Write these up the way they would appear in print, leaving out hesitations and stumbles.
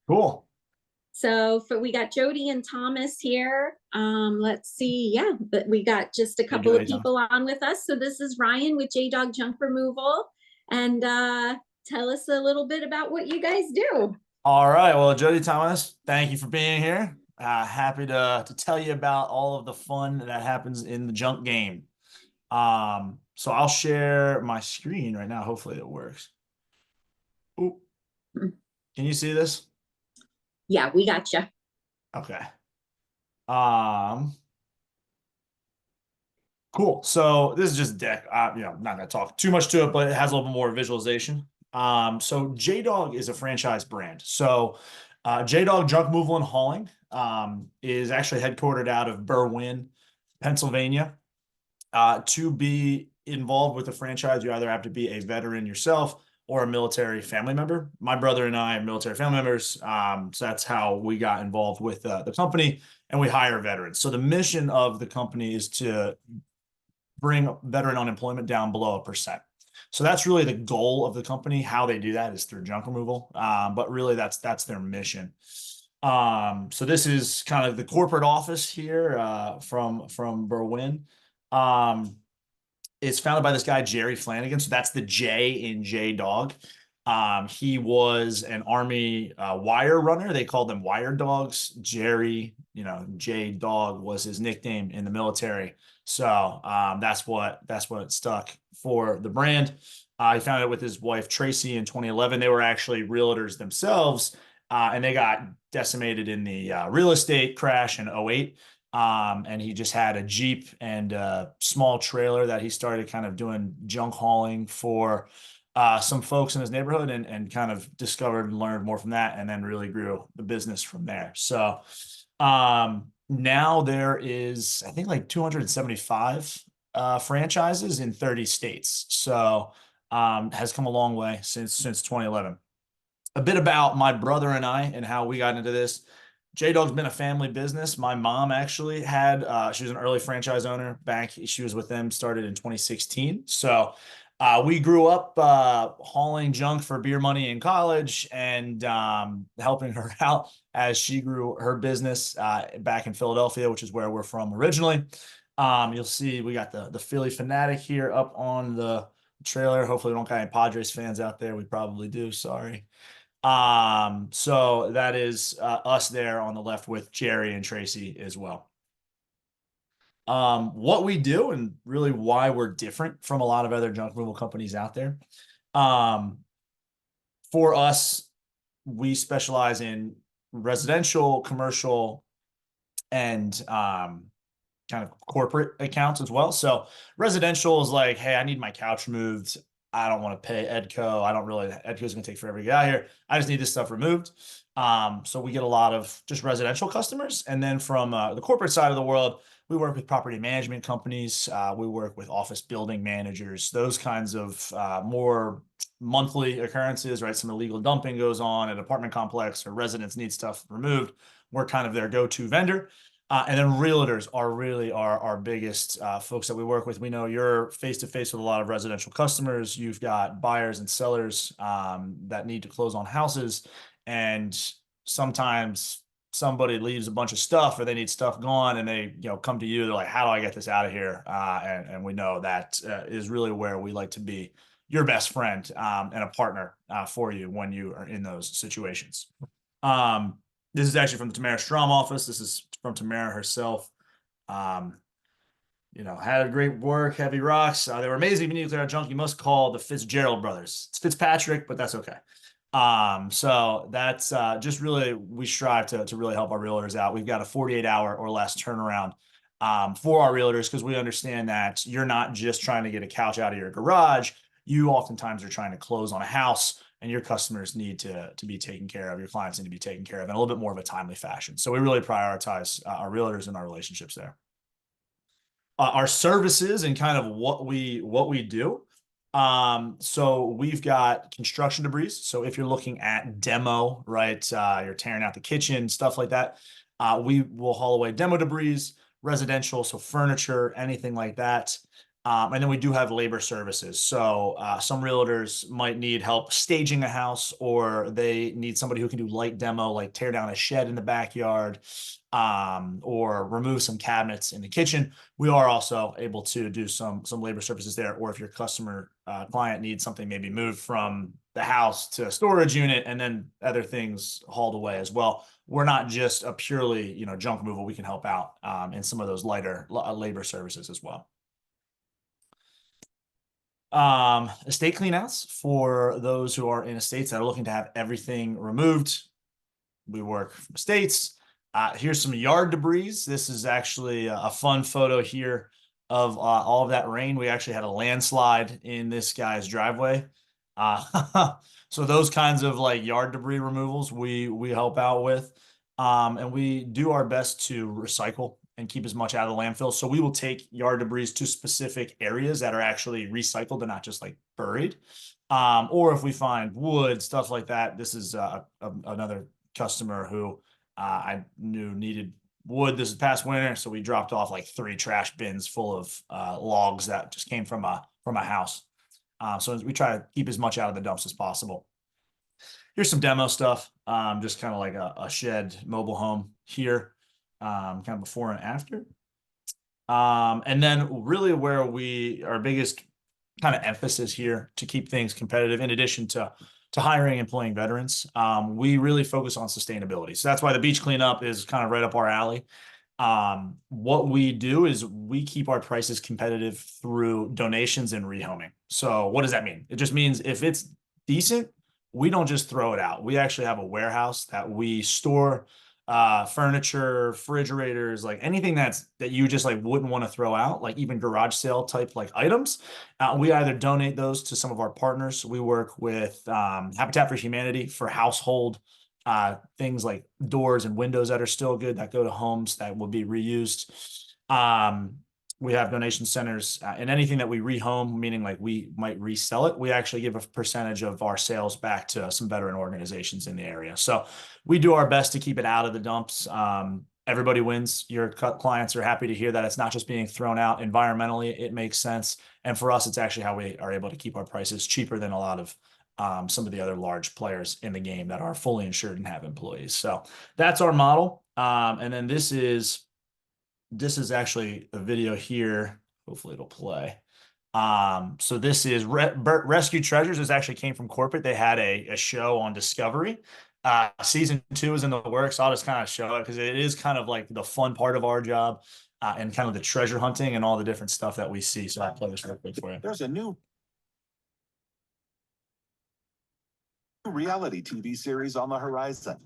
Cool. We got Jody and Thomas here. Let's see. Yeah, but we got just a Hey, couple Joe. of Hey, Thomas. people on with us. So this is Ryan with JDog Junk Removal. And tell us a little bit about what you guys do. All right. Well, Jody Thomas, thank you for being here. Happy to tell you about all of the fun that happens in the junk game. So I'll share my screen right now. Hopefully it works. Ooh, can you see this? Yeah, we got you. Okay. Um, cool. So this is just a deck. Not gonna talk too much to it, but it has a little bit more visualization. So JDog is a franchise brand. So JDog Junk Removal and Hauling is actually headquartered out of Berwyn, Pennsylvania. To be involved with a franchise, you either have to be a veteran yourself or a military family member. My brother and I are military family members. So that's how we got involved with the company, and we hire veterans. So the mission of the company is to bring veteran unemployment down below 1%. So that's really the goal of the company. How they do that is through junk removal. But really that's their mission. So this is kind of the corporate office here from Berwyn. Um, it's founded by this guy, Jerry Flanagan. So that's the J in J Dog. He was an Army wire runner. They called them wire dogs. Jerry, J Dog was his nickname in the military. So that's what stuck for the brand. He founded it with his wife Tracy in 2011. They were actually realtors themselves, and they got decimated in the real estate crash in '08. And he just had a Jeep and a small trailer that he started kind of doing junk hauling for some folks in his neighborhood, and kind of discovered and learned more from that, and then really grew the business from there. So now there is, I think, like 275 franchises in 30 states. So has come a long way since 2011. A bit about my brother and I and how we got into this. J-Dog's been a family business. My mom actually had, she was an early franchise owner back. She was with them, started in 2016. So we grew up hauling junk for beer money in college, and helping her out as she grew her business back in Philadelphia, which is where we're from originally. You'll see we got the Philly Fanatic here up on the trailer. Hopefully we don't got any Padres fans out there. We probably do. Sorry. So that is us there on the left with Jerry and Tracy as well. What we do and really why we're different from a lot of other junk removal companies out there. Um, for us, we specialize in residential, commercial, and kind of corporate accounts as well. So residential is like, hey, I need my couch removed. I don't want to pay Edco. Edco's going to take forever to get out here. I just need this stuff removed. So we get a lot of just residential customers. And then from the corporate side of the world, we work with property management companies. We work with office building managers, those kinds of more monthly occurrences, right? Some illegal dumping goes on at an apartment complex, or residents need stuff removed. We're kind of their go-to vendor. And then realtors are really our biggest folks that we work with. We know you're face to face with a lot of residential customers. You've got buyers and sellers that need to close on houses. And sometimes somebody leaves a bunch of stuff, or they need stuff gone, and they come to you. They're like, how do I get this out of here? And we know that is really where we like to be your best friend and a partner for you when you are in those situations. Um, this is actually from the Tamara Strom office. This is from Tamara herself. Um, had a great work, heavy rocks. They were amazing. If you need to clear out junk, you must call the Fitzgerald brothers. It's Fitzpatrick, but that's okay. So that's just really, we strive to really help our realtors out. We've got a 48-hour or less turnaround for our realtors, because we understand that you're not just trying to get a couch out of your garage. You oftentimes are trying to close on a house, and your customers need to be taken care of. Your clients need to be taken care of in a little bit more of a timely fashion. So we really prioritize our realtors and our relationships there. Our services and kind of what we do. So we've got construction debris. So if you're looking at demo, right, you're tearing out the kitchen, stuff like that, we will haul away demo debris. Residential, so furniture, anything like that. And then we do have labor services. So some realtors might need help staging a house, or they need somebody who can do light demo, like tear down a shed in the backyard, or remove some cabinets in the kitchen. We are also able to do some labor services there. Or if your customer client needs something maybe moved from the house to a storage unit and then other things hauled away as well. We're not just a purely, junk removal. We can help out in some of those lighter labor services as well. Estate cleanouts for those who are in estates that are looking to have everything removed. We work from estates. Here's some yard debris. This is actually a fun photo here of all of that rain. We actually had a landslide in this guy's driveway. So those kinds of like yard debris removals we help out with. And we do our best to recycle and keep as much out of the landfill. So we will take yard debris to specific areas that are actually recycled and not just like buried. Or if we find wood, stuff like that. This is another customer who I knew needed wood this past winter, so we dropped off like 3 trash bins full of logs that just came from a house. So we try to keep as much out of the dumps as possible. Here's some demo stuff, just kind of like a shed mobile home here, kind of before and after. And then really where our biggest kind of emphasis here to keep things competitive, in addition to hiring and employing veterans, we really focus on sustainability. So that's why the beach cleanup is kind of right up our alley. What we do is we keep our prices competitive through donations and rehoming. So what does that mean? It just means if it's decent, we don't just throw it out. We actually have a warehouse that we store furniture, refrigerators, like anything that you just like wouldn't want to throw out, like even garage sale type like items. We either donate those to some of our partners. We work with Habitat for Humanity for household things like doors and windows that are still good that go to homes that will be reused. We have donation centers, and anything that we rehome, meaning like we might resell it, we actually give a percentage of our sales back to some veteran organizations in the area. So we do our best to keep it out of the dumps. Everybody wins. Your clients are happy to hear that it's not just being thrown out. Environmentally, it makes sense. And for us, it's actually how we are able to keep our prices cheaper than a lot of some of the other large players in the game that are fully insured and have employees. So that's our model. And then this is actually a video here. Hopefully it'll play. So this is Rescue Treasures. This actually came from corporate. They had a show on Discovery. Season 2 is in the works. I'll just kind of show it because it is kind of like the fun part of our job, and kind of the treasure hunting and all the different stuff that we see. So I'll play this real quick for you. There's a new reality TV series on the horizon.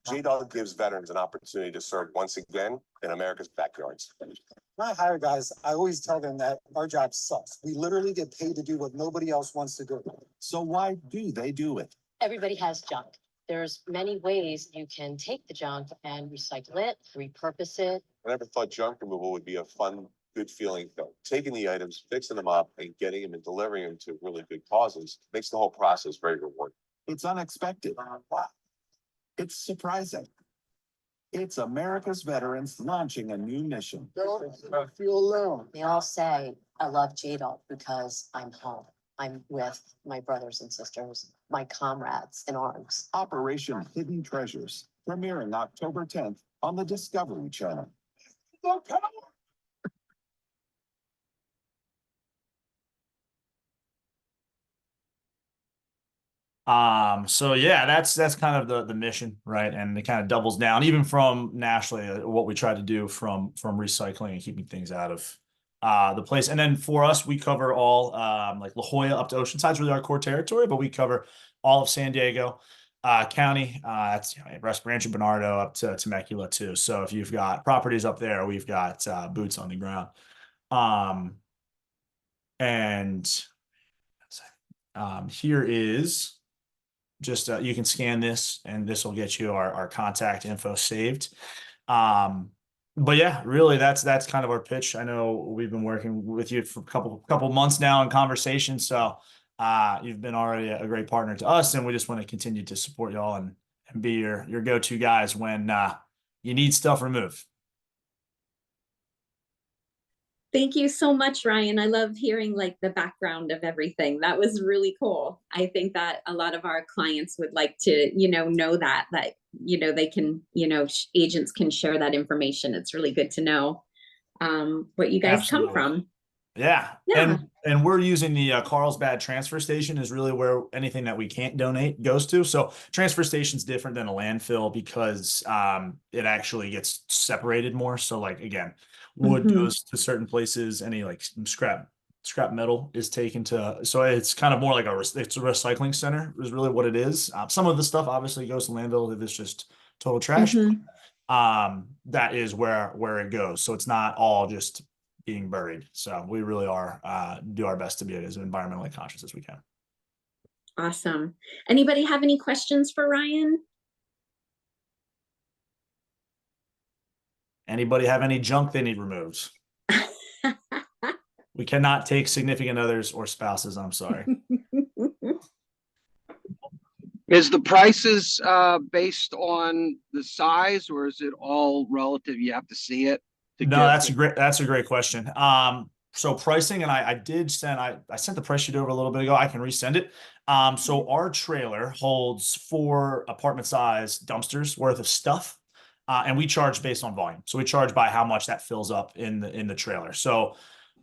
JDog gives veterans an opportunity to serve once again in America's backyards. When I hire guys, I always tell them that our job sucks. We literally get paid to do what nobody else wants to do. So why do they do it? Everybody has junk. There's many ways you can take the junk and recycle it, repurpose it. I never thought junk removal would be a fun, good feeling though. Taking the items, fixing them up, and getting them and delivering them to really good causes makes the whole process very rewarding. It's unexpected. It's surprising. It's America's veterans launching a new mission. Don't feel alone. They all say, I love JDog because I'm home. I'm with my brothers and sisters, my comrades in arms. Operation Hidden Treasures, premiering October 10th on the Discovery Channel. So yeah, that's kind of the mission, right? And it kind of doubles down even from nationally what we try to do from recycling and keeping things out of the place. And then for us, we cover all like La Jolla up to Oceanside's really our core territory, but we cover all of San Diego County. That's West Rancho Bernardo up to Temecula too. So if you've got properties up there, we've got boots on the ground. And here is just you can scan this and this will get you our contact info saved. But yeah, really that's kind of our pitch. I know we've been working with you for a couple months now in conversation. So you've been already a great partner to us, and we just want to continue to support y'all and be your go-to guys when you need stuff removed. Thank you so much, Ryan. I love hearing like the background of everything. That was really cool. I think that a lot of our clients would like to, know that, they can, agents can share that information. It's really good to know what you guys come Absolutely. from. Yeah. Yeah. And we're using the Carlsbad transfer station is really where anything that we can't donate goes to. So transfer station's different than a landfill because it actually gets separated more. So like again, wood Mhm. goes to certain places, any like scrap metal is taken to, so it's kind of more like it's a recycling center is really what it is. Some of the stuff obviously goes to landfill if it's just total trash. Mhm. That is where it goes. So it's not all just being buried. So we really are do our best to be as environmentally conscious as we can. Awesome. Anybody have any questions for Ryan? Anybody have any junk they need removed? We cannot take significant others or spouses. I'm sorry. Is the prices based on the size, or is it all relative? You have to see it to No, get that's a great question. So pricing, and I did send I sent the price sheet over a little bit ago. I can resend it. So our trailer holds 4 apartment size dumpsters worth of stuff. And we charge based on volume. So we charge by how much that fills up in the trailer. So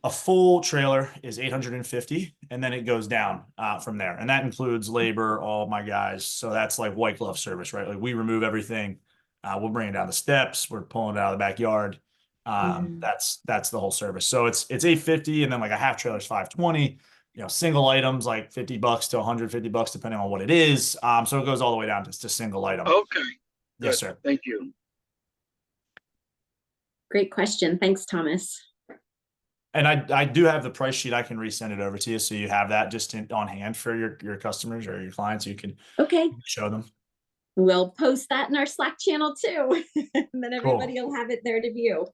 a full trailer is 850, and then it goes down from there. And that includes labor, all my guys. So that's like white glove service, right? Like we remove everything. We'll bring it down the steps. We're pulling it out of the backyard. That's the whole service. So it's 850, and then like a half trailer is 520. Single items like $50 to $150 depending on what it is. So it goes all the way down to single item. Okay. Yes, Good. sir. Thank you. Great question. Thanks, Thomas. And I do have the price sheet. I can resend it over to you so you have that just on hand for your customers or your clients. You can show them. We'll post that in our Slack channel too. And then everybody will have it there to view.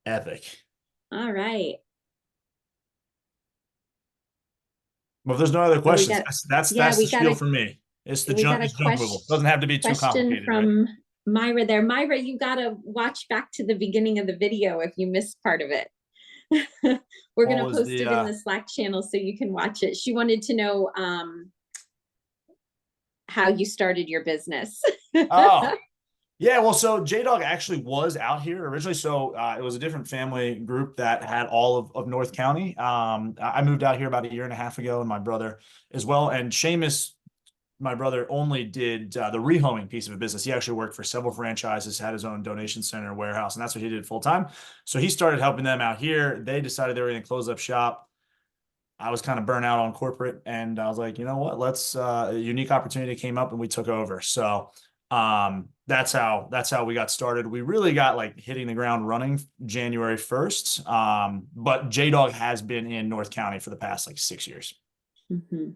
Epic. All right. Well, if there's no other questions, that's the spiel for me. It's the junk removal. Doesn't have to be too complicated. From Myra there. Myra, you gotta watch back to the beginning of the video if you missed part of it. We're gonna post it in the Slack channel so you can watch it. She wanted to know how you started your business. Oh, yeah. Well, so JDog actually was out here originally. So it was a different family group that had all of North County. I moved out here about a year and a half ago, and my brother as well. And Seamus, my brother, only did the rehoming piece of a business. He actually worked for several franchises, had his own donation center warehouse, and that's what he did full time. So he started helping them out here. They decided they were going to close up shop. I was kind of burnt out on corporate, and I was like, you know what? Let's a unique opportunity came up and we took over. So that's how we got started. We really got like hitting the ground running January 1st. But JDog has been in North County for the past like 6 years. Mm-hmm.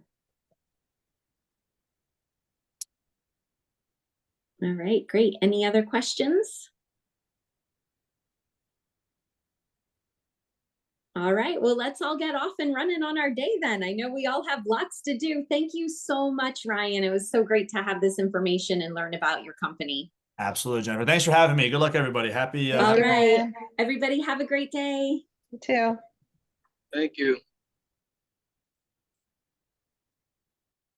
All right, great. Any other questions? All right, well, let's all get off and running on our day then. I know we all have lots to do. Thank you so much, Ryan. It was so great to have this information and learn about your company. Absolutely, Jennifer. Thanks for having me. Good luck, everybody. Happy. All right, everybody have a great day. You too. Thank you.